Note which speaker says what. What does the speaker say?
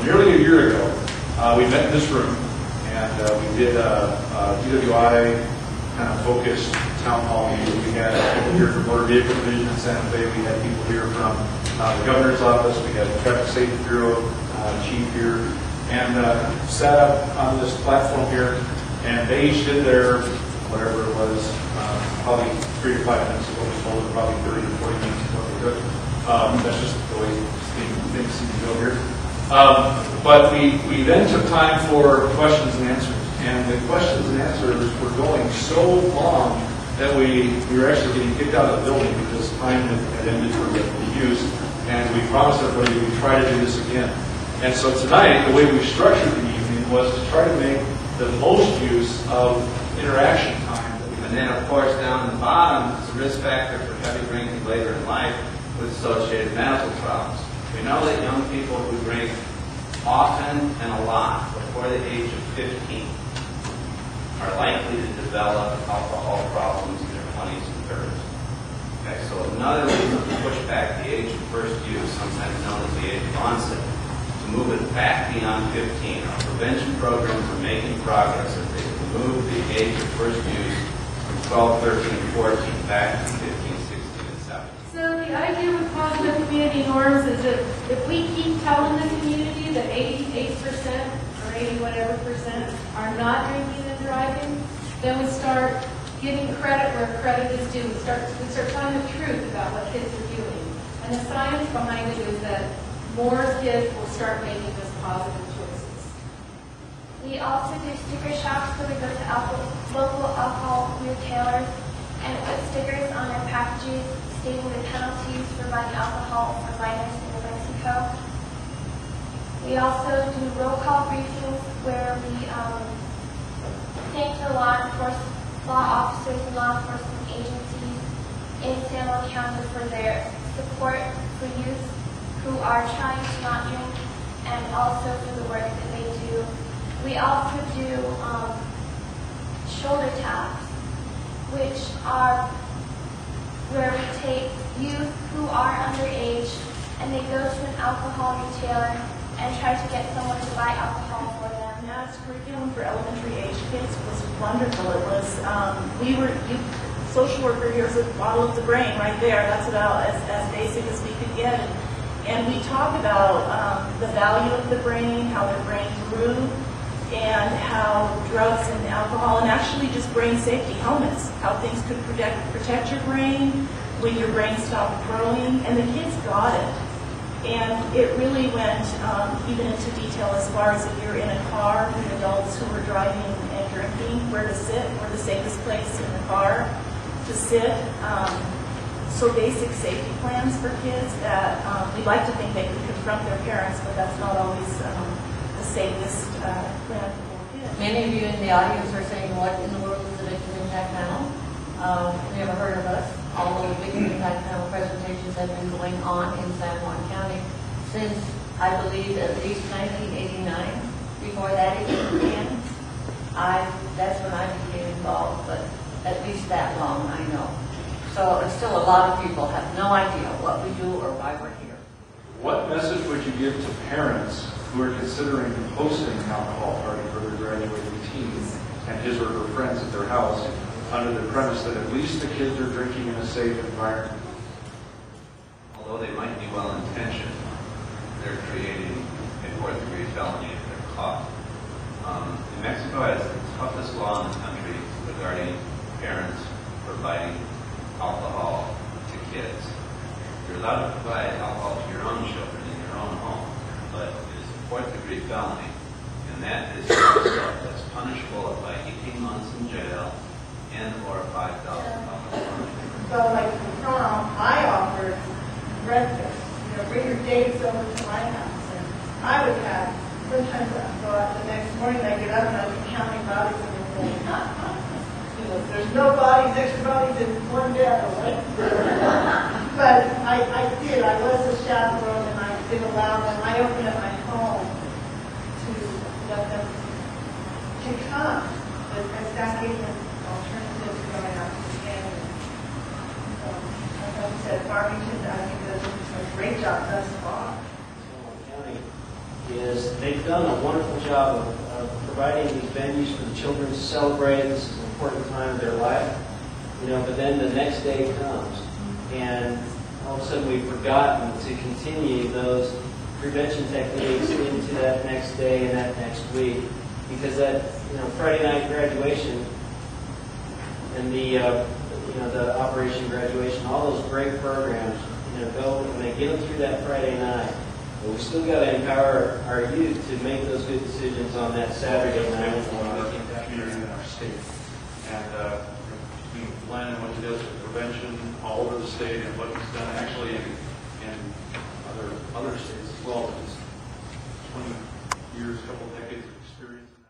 Speaker 1: nearly a year ago, we met in this room, and we did a DWI kind of focused town hall meeting. We had people here from Motor Vehicle Division in Santa Fe. We had people here from the governor's office. We had the Traffic Safety Bureau chief here, and sat up on this platform here, and they each did their, whatever it was, probably 3 to 5 minutes of what we told them, probably 30 to 40 minutes of what they took. That's just the way things seem to go here. But we then took time for questions and answers. And the questions and answers were going so long that we were actually getting kicked out of the building because time had ended for the use. And we promised everybody we'd try to do this again. And so tonight, the way we structured the evening was to try to make the most use of interaction time.
Speaker 2: And then, of course, down the bottom is the risk factor for heavy drinking later in life with associated medical problems. We know that young people who drink often and a lot before the age of 15 are likely to develop alcohol problems in their 20s and 30s. Okay, so another reason to push back the age of first use, sometimes known as the age of onset, to move it back beyond 15. Our prevention programs are making progress as they move the age of first use from 12, 13, 14 back to 15, 16, and 17.
Speaker 3: So the idea with positive community norms is that if we keep telling the community that 88% or 80 whatever percent are not drinking and driving, then we start giving credit where credit is due. We start telling the truth about what kids are doing. And the science behind it is that more kids will start making those positive choices.
Speaker 4: We also do sticker shops where we go to local alcohol retailers and put stickers on their packages stating the penalties for buying alcohol for minors in New Mexico. We also do roll call briefings where we thank the law officers and law enforcement agencies in San Juan County for their support for youth who are trying to not drink, and also for the work that they do. We also do shoulder taps, which are where we take youth who are underage and they go to an alcohol retailer and try to get someone to buy alcohol for them.
Speaker 5: Mass curriculum for elementary age kids was wonderful. It was, social worker, here's a bottle of the brain right there. That's about as basic as we could get. And we talk about the value of the brain, how the brain grew, and how drugs and alcohol, and actually just brain safety helmets, how things could protect your brain when your brain stopped growing, and the kids got it. And it really went even into detail as far as if you're in a car with adults who were driving and drinking, where to sit, where the safest place in the car to sit. So basic safety plans for kids that we like to think they can confront their parents, but that's not always the safest plan for kids.
Speaker 6: Many of you in the audience are saying, what in the world is the Victim Impact Panel? Never heard of us. All of the Victim Impact Panel presentations have been going on in San Juan County since, I believe, at least 1989. Before that even began, that's when I became involved, but at least that long, I know. So and still a lot of people have no idea what we do or why we're here.
Speaker 1: What message would you give to parents who are considering hosting an alcohol party for their graduating teens and his or her friends at their house under the premise that at least the kids are drinking in a safe environment?
Speaker 2: Although they might be well-intentioned, they're creating a fourth-degree felony if they're caught. New Mexico has the toughest law in the country regarding parents providing alcohol to kids. You're allowed to provide alcohol to your own children in your own home, but it is a fourth-degree felony, and that is that's punishable by 18 months in jail and or $5,000 fine.
Speaker 7: So, like for prom, I offered breakfast. Bring your dates over to my house, and I would have. Sometimes I go out the next morning, I get up and I'd be counting bodies and everything. There's no bodies, extra bodies, and one death, right? But I did. I was a chaperone, and I did allow them. I opened up my home to let them to come, but that gave them alternatives to going out to the game. So, like I said, Farmington, I think, does a great job thus far.
Speaker 8: County did is they've done a wonderful job of providing these venues for the children to celebrate. This is an important time of their life, but then the next day comes, and all of a sudden we've forgotten to continue those prevention techniques into that next day and that next week, because that, Friday night graduation and the Operation Graduation, all those great programs, go and they get them through that Friday night. But we still got to empower our youth to make those good decisions on that Saturday night.
Speaker 1: That community in our state. And between Glenn and what he does with prevention all over the state and what he's done actually in other states as well, which is 20 years, couple decades of experience.